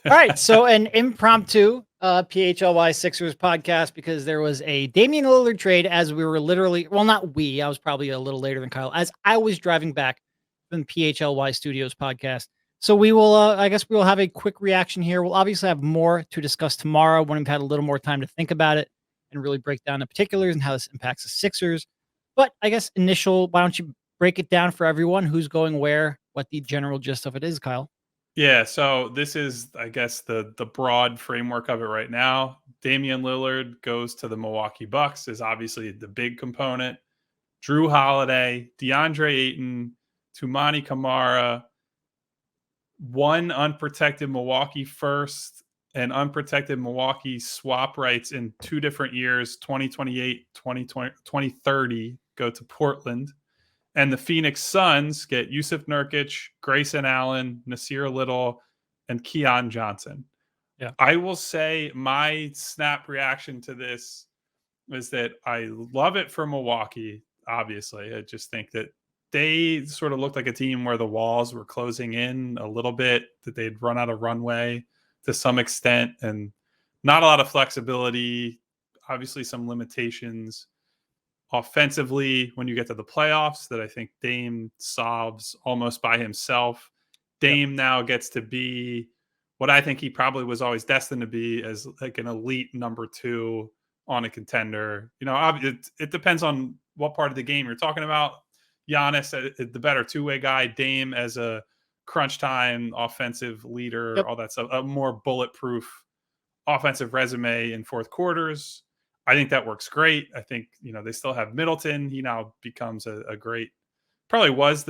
All right, so an impromptu PHLY Sixers podcast because there was a Damian Lillard trade as we were literally, well, not we, I was probably a little later than Kyle, as I was driving back from the PHLY Studios podcast. So we will, I guess we will have a quick reaction here. We'll obviously have more to discuss tomorrow when we've had a little more time to think about it and really break down the particulars and how this impacts the Sixers. But I guess why don't you break it down for everyone who's going where, what the general gist of it is, Kyle? Yeah, so this is, I guess, the broad framework of it right now. Damian Lillard goes to the Milwaukee Bucks is obviously the big component. Jrue Holiday, DeAndre Ayton, Toumani Camara, one unprotected Milwaukee first and unprotected Milwaukee swap rights in 2 different years, 2028, 2030, go to Portland. And the Phoenix Suns get Jusuf Nurkic, Grayson Allen, Nassir Little, and Keon Johnson. Yeah. I will say my snap reaction to this is that I love it for Milwaukee, obviously. I just think that they sort of looked like a team where the walls were closing in a little bit, that they'd run out of runway to some extent, and not a lot of flexibility, obviously some limitations offensively when you get to the playoffs that I think Dame solves almost by himself. Dame now gets to be what I think he probably was always destined to be, as like an elite number 2 on a contender. You know, it depends on what part of the game you're talking about. Giannis, the better two-way guy, Dame as a crunch time offensive leader, all that stuff, a more bulletproof offensive resume in fourth quarters. I think that works great. I think, they still have Middleton. He now becomes a great, probably was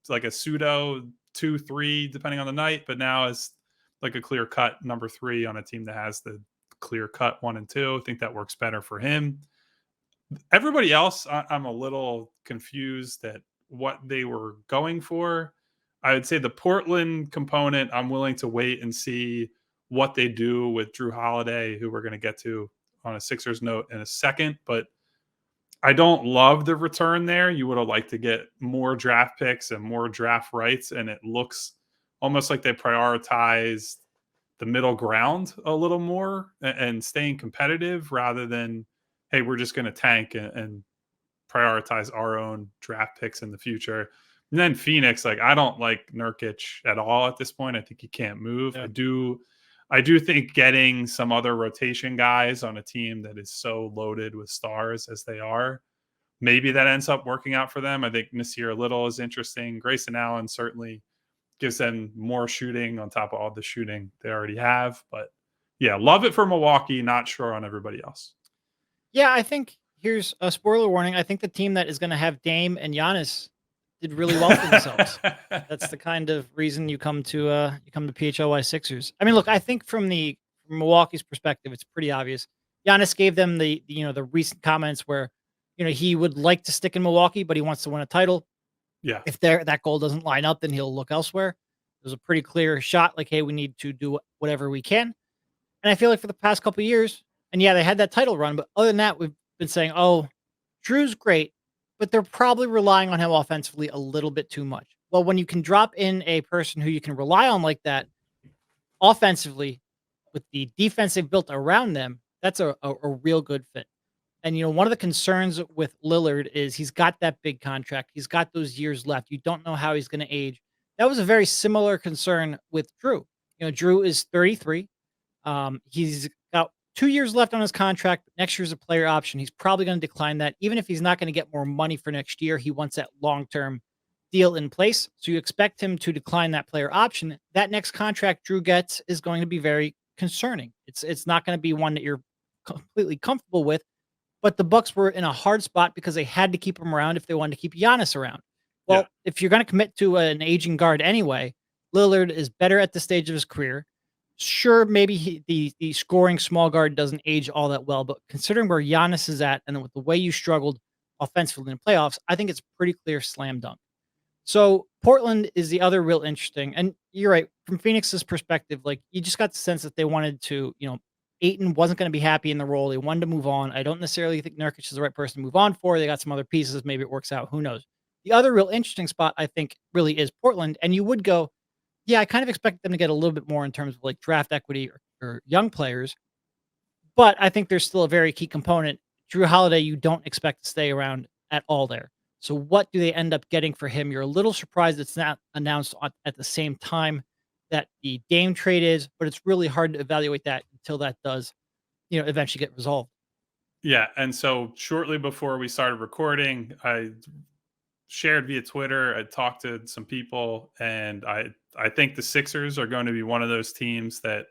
like a pseudo 2-3 depending on the night, but now is like a clear cut number 3 on a team that has the clear cut 1 and 2. I think that works better for him. Everybody else, I'm a little confused at what they were going for. I would say the Portland component, I'm willing to wait and see what they do with Jrue Holiday, who we're going to get to on a Sixers note in a second, but I don't love the return there. You would have liked to get more draft picks and more draft rights, and it looks almost like they prioritized the middle ground a little more and staying competitive rather than, hey, we're just going to tank and prioritize our own draft picks in the future. And then Phoenix, I don't like Nurkic at all at this point. I think he can't move. Yeah. I do think getting some other rotation guys on a team that is so loaded with stars as they are, maybe that ends up working out for them. I think Nassir Little is interesting. Grayson Allen certainly gives them more shooting on top of all the shooting they already have. But yeah, love it for Milwaukee. Not sure on everybody else. Yeah, I think here's a spoiler warning. I think the team that is going to have Dame and Giannis did really well for themselves. That's the kind of reason you come to PHLY Sixers. I mean, look, I think from Milwaukee's perspective, it's pretty obvious. Giannis gave them the recent comments where, he would like to stick in Milwaukee, but he wants to win a title. Yeah. If that goal doesn't line up, then he'll look elsewhere. There's a pretty clear shot, like, hey, we need to do whatever we can. And I feel like for the past couple of years, and yeah, they had that title run, but other than that, we've been saying, oh, Jrue's great, but they're probably relying on him offensively a little bit too much. Well, when you can drop in a person who you can rely on like that offensively with the defense they've built around them, that's a real good fit. And, one of the concerns with Lillard is he's got that big contract. He's got those years left. You don't know how he's going to age. That was a very similar concern with Jrue. Jrue is 33. He's got 2 years left on his contract. Next year's a player option. He's probably going to decline that. Even if he's not going to get more money for next year, he wants that long-term deal in place. So you expect him to decline that player option. That next contract Jrue gets is going to be very concerning. It's not going to be one that you're completely comfortable with. But the Bucks were in a hard spot because they had to keep him around if they wanted to keep Giannis around. Well, if you're going to commit to an aging guard anyway, Lillard is better at this stage of his career. Sure, maybe the scoring small guard doesn't age all that well, but considering where Giannis is at and with the way you struggled offensively in the playoffs, I think it's pretty clear slam dunk. So Portland is the other real interesting. And you're right, from Phoenix's perspective, like you just got the sense that they wanted to, Ayton wasn't going to be happy in the role. They wanted to move on. I don't necessarily think Nurkic is the right person to move on for. They got some other pieces. Maybe it works out. Who knows? The other real interesting spot, I think, really is Portland. And you would go, Yeah, I kind of expect them to get a little bit more in terms of like draft equity or young players, but I think there's still a very key component. Jrue Holiday, you don't expect to stay around at all there. So what do they end up getting for him? You're a little surprised it's not announced at the same time that the Dame trade is, but it's really hard to evaluate that until that does, eventually get resolved. Yeah, and so shortly before we started recording, I shared via Twitter. I talked to some people, and I think the Sixers are going to be one of those teams that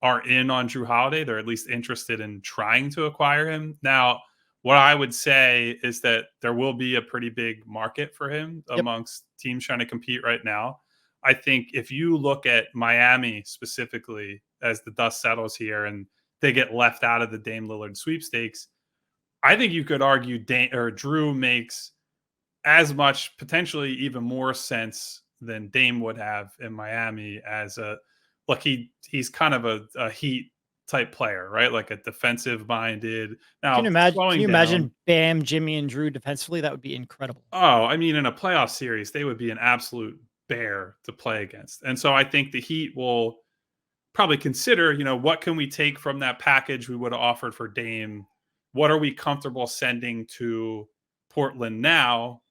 are in on Jrue Holiday. They're at least interested in trying to acquire him. Now, what I would say is that there will be a pretty big market for him Yep. amongst teams trying to compete right now. I think if you look at Miami specifically as the dust settles here and they get left out of the Dame Lillard sweepstakes, I think you could argue Drew makes as much, potentially even more sense than Dame would have in Miami as a look. He's kind of a Heat type player, right? Like a defensive minded. Can you Now imagine? Can slowing you down. imagine Bam, Jimmy, and Drew defensively? That would be incredible. Oh, I mean, in a playoff series, they would be an absolute bear to play against. And so I think the Heat will probably consider, what can we take from that package we would have offered for Dame? What are we comfortable sending to Portland now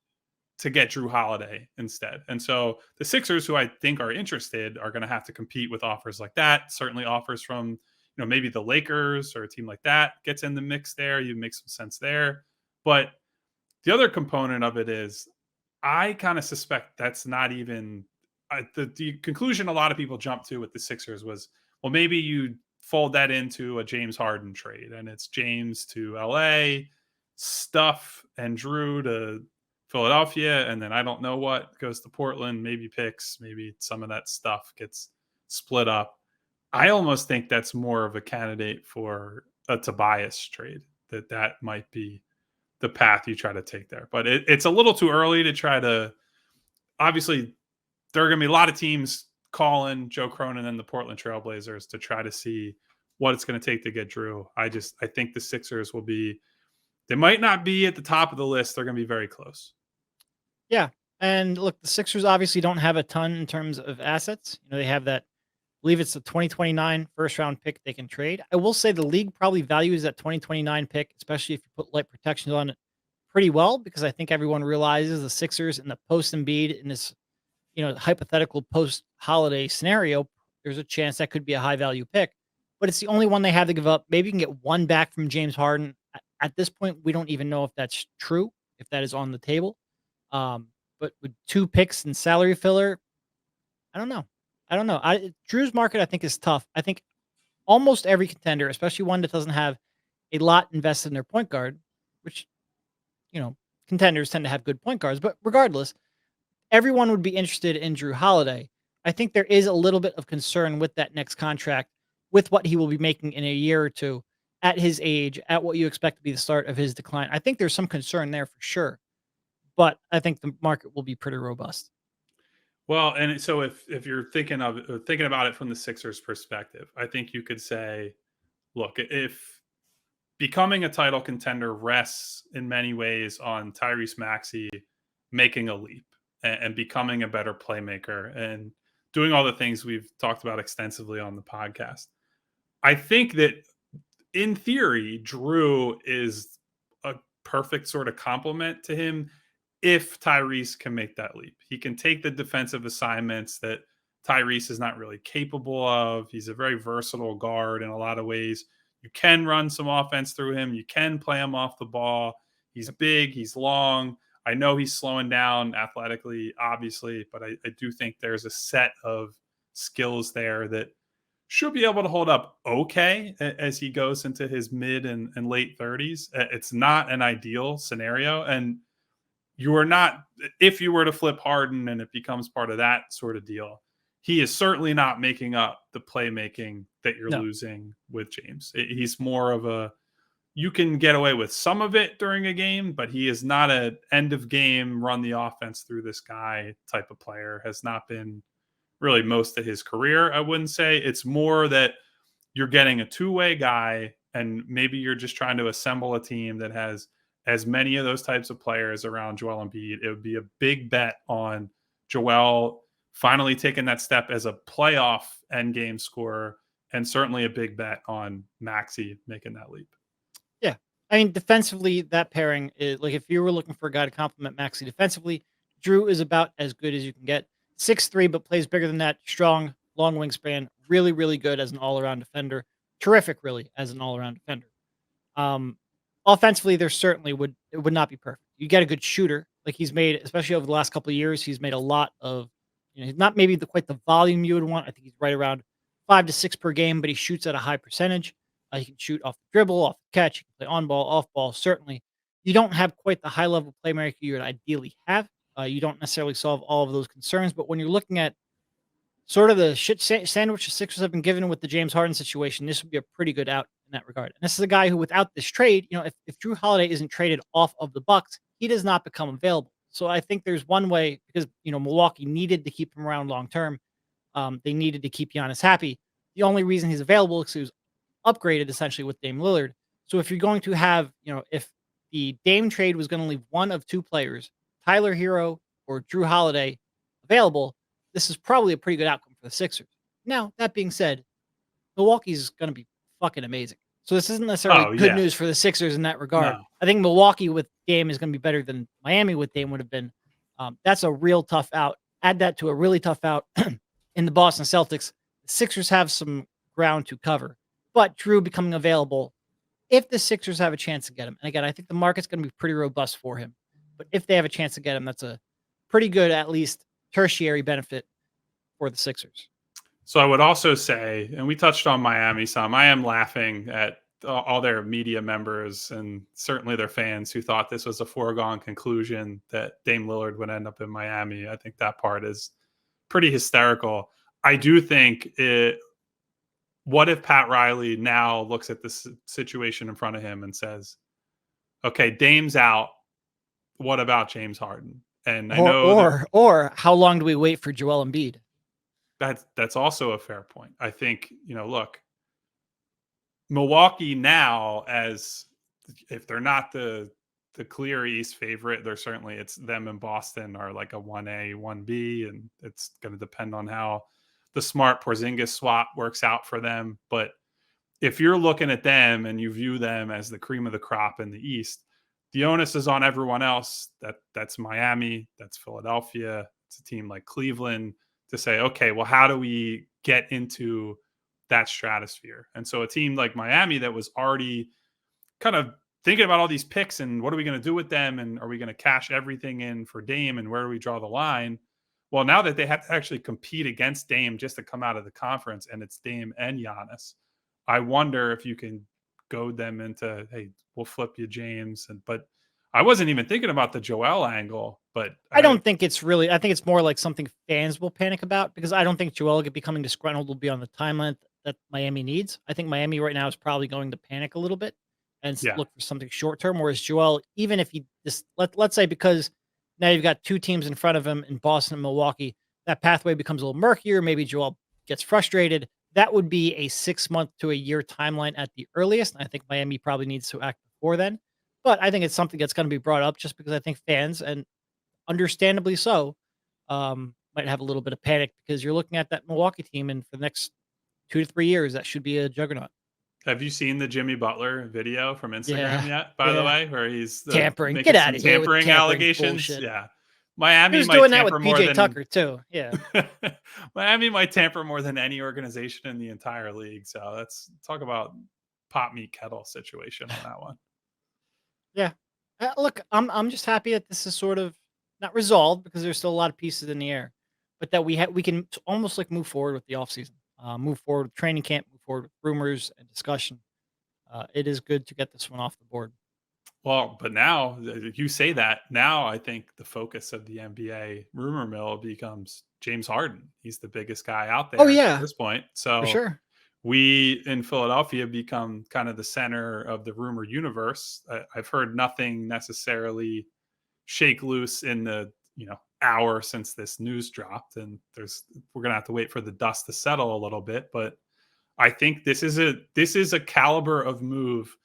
to get Jrue Holiday instead? And so the Sixers, who I think are interested, are going to have to compete with offers like that. Certainly offers from, maybe the Lakers or a team like that gets in the mix there. You make some sense there. But the other component of it is I kind of suspect that's not even the conclusion a lot of people jumped to with the Sixers was, well, maybe you fold that into a James Harden trade and it's James to LA, Stuff and Drew to Philadelphia, and then I don't know what goes to Portland, maybe picks, maybe some of that stuff gets split up. I almost think that's more of a candidate for a Tobias trade, that might be the path you try to take there. But it's a little too early to try to. Obviously, there are going to be a lot of teams calling Joe Cronin and the Portland Trailblazers to try to see what it's going to take to get Drew. I think the Sixers will be. They might not be at the top of the list. They're going to be very close. Yeah, and look, the Sixers obviously don't have a ton in terms of assets. They have that. I believe it's a 2029 first round pick they can trade. I will say the league probably values that 2029 pick, especially if you put light protections on it, pretty well, because I think everyone realizes the Sixers in the post Embiid in this, hypothetical post holiday scenario, there's a chance that could be a high value pick, but it's the only one they have to give up. Maybe you can get one back from James Harden. At this point, we don't even know if that's true, if that is on the table. But with 2 picks and salary filler, I don't know. I don't know. Drew's market, I think, is tough. I think almost every contender, especially one that doesn't have a lot invested in their point guard, which, contenders tend to have good point guards, but regardless, everyone would be interested in Jrue Holiday. I think there is a little bit of concern with that next contract, with what he will be making in a year or two at his age, at what you expect to be the start of his decline. I think there's some concern there for sure, but I think the market will be pretty robust. Well, and so if you're thinking about it from the Sixers perspective, I think you could say, look, if becoming a title contender rests in many ways on Tyrese Maxey making a leap and becoming a better playmaker and doing all the things we've talked about extensively on the podcast. I think that in theory, Drew is a perfect sort of complement to him if Tyrese can make that leap. He can take the defensive assignments that Tyrese is not really capable of. He's a very versatile guard in a lot of ways. You can run some offense through him. You can play him off the ball. He's big. He's long. I know he's slowing down athletically, obviously, but I do think there's a set of skills there that should be able to hold up okay as he goes into his mid and late 30s. It's not an ideal scenario. And you are not, if you were to flip Harden and it becomes part of that sort of deal, he is certainly not making up the playmaking that you're No. losing with James. He's more of a, you can get away with some of it during a game, but he is not an end of game, run the offense through this guy type of player. Has not been really most of his career, I wouldn't say. It's more that you're getting a two-way guy, and maybe you're just trying to assemble a team that has as many of those types of players around Joel Embiid. It would be a big bet on Joel finally taking that step as a playoff end game scorer, and certainly a big bet on Maxey making that leap. Yeah. I mean, defensively, that pairing is like if you were looking for a guy to complement Maxey defensively, Jrue is about as good as you can get. 6'3", but plays bigger than that. Strong, long wingspan. Really, really good as an all around defender. Terrific, really, as an all around defender. Um, Offensively, there certainly would not be perfect. You get a good shooter, like he's made, especially over the last couple of years. He's made a lot of, he's not maybe quite the volume you would want. I think he's right around 5 to 6 per game, but he shoots at a high percentage. He can shoot off the dribble, off the catch. He can play on ball, off ball. Certainly, you don't have quite the high level playmaker you would ideally have. You don't necessarily solve all of those concerns, but when you're looking at sort of the sandwich the Sixers have been given with the James Harden situation, this would be a pretty good out in that regard. And this is a guy who, without this trade, if Jrue Holiday isn't traded off of the Bucks, he does not become available. So I think there's one way because Milwaukee needed to keep him around long term. They needed to keep Giannis happy. The only reason he's available is he was upgraded essentially with Dame Lillard. So if you're going to have, if the Dame trade was going to leave one of two players, Tyler Hero or Jrue Holiday, available, this is probably a pretty good outcome for the Sixers. Now, that being said, Milwaukee's going to be fucking amazing. So this isn't necessarily good news for the Sixers in that regard. No. I think Milwaukee with Dame is going to be better than Miami with Dame would have been. That's a real tough out. Add that to a really tough out in the Boston Celtics. The Sixers have some ground to cover. But Jrue becoming available, if the Sixers have a chance to get him, and again, I think the market's going to be pretty robust for him. But if they have a chance to get him, that's a pretty good, at least tertiary benefit for the Sixers. So I would also say, and we touched on Miami some, I am laughing at all their media members and certainly their fans who thought this was a foregone conclusion that Dame Lillard would end up in Miami. I think that part is pretty hysterical. I do think what if Pat Riley now looks at this situation in front of him and says, okay, Dame's out. What about James Harden? And I know or how long do we wait for Joel Embiid? That's also a fair point. I think, look, Milwaukee now, as if they're not the clear East favorite, they're certainly, it's them and Boston are like a 1A, 1B, and it's going to depend on how the Smart Porzingis swap works out for them. But if you're looking at them and you view them as the cream of the crop in the East, the onus is on everyone else. That's Miami, that's Philadelphia, it's a team like Cleveland, to say, okay, well, how do we get into that stratosphere? And so a team like Miami that was already kind of thinking about all these picks and what are we going to do with them? And are we going to cash everything in for Dame? And where do we draw the line? Well, now that they have to actually compete against Dame just to come out of the conference, and it's Dame and Giannis, I wonder if you can goad them into, hey, we'll flip you, James. But I wasn't even thinking about the Joel angle, but I don't think it's really, I think it's more like something fans will panic about, because I don't think Joel becoming disgruntled will be on the timeline that Miami needs. I think Miami right now is probably going to panic a little bit and look for something short term. Whereas Joel, even if he just let's say, because now you've got two teams in front of him in Boston and Milwaukee, that pathway becomes a little murkier. Maybe Joel gets frustrated. That would be a 6 month to a year timeline at the earliest. And I think Miami probably needs to act before then. But I think it's something that's going to be brought up just because I think fans, and understandably so, might have a little bit of panic, because you're looking at that Milwaukee team, and for the next 2 to 3 years, that should be a juggernaut. Have you seen the Jimmy Butler video from Instagram yet, by the way, where he's tampering? Get out of here. Tampering allegations. Bullshit. Yeah. Miami he was might doing that tamper with more PJ than Tucker too. Yeah. Miami might tamper more than any organization in the entire league. So let's talk about pot meat kettle situation on that one. Yeah. Look, I'm just happy that this is sort of not resolved, because there's still a lot of pieces in the air, but that we can almost like move forward with the offseason, move forward with training camp, move forward with rumors and discussion. It is good to get this one off the board. Well, but now you say that, now I think the focus of the NBA rumor mill becomes James Harden. He's the biggest guy out there at this point. So for sure, we in Philadelphia become kind of the center of the rumor universe. I've heard nothing necessarily shake loose in the hour since this news dropped, and we're gonna have to wait for the dust to settle a little bit. But I think this is a caliber of move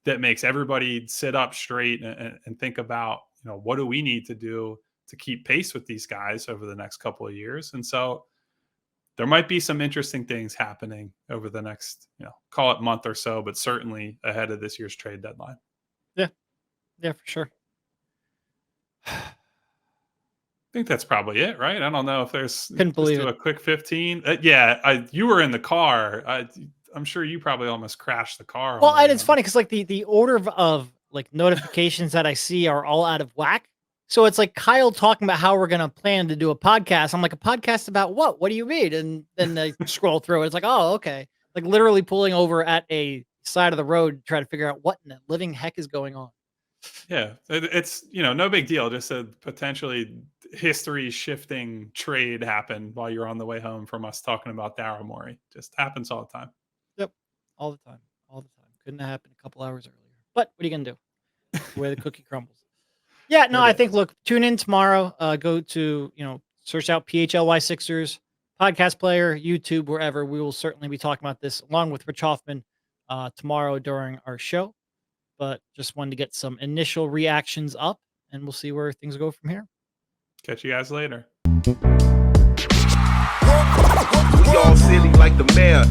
that makes everybody sit up straight and think about, what do we need to do keep pace with these guys over the next couple of years. And so there might be some interesting things happening over the next, call it month or so, but certainly ahead of this year's trade deadline. Yeah, for sure. I think that's probably it, right? I don't know if there's Couldn't believe do it. a quick 15. You were in the car. I'm sure you probably almost crashed the car. Well, and it's funny because like the order of like notifications that I see are all out of whack. So it's like Kyle talking about how we're gonna plan to do a podcast. I'm like, a podcast about what? What do you mean? And then I scroll through it. It's like, oh, okay. Like literally pulling over at a side of the road to try to figure out what in the living heck is going on. Yeah, it's no big deal. Just a potentially history shifting trade happened while you're on the way home from us talking about Daryl Morey. Just happens all the time. Yep, all the time. Couldn't have happened a couple hours earlier. But what are you gonna do? The way the cookie crumbles. Yeah, no, I think, look, tune in tomorrow. Go to, search out PHLY Sixers, podcast player, YouTube, wherever. We will certainly be talking about this along with Rich Hoffman tomorrow during our show. But just wanted to get some initial reactions up, and we'll see where things go from here. Catch you guys later. We all silly like the mayor.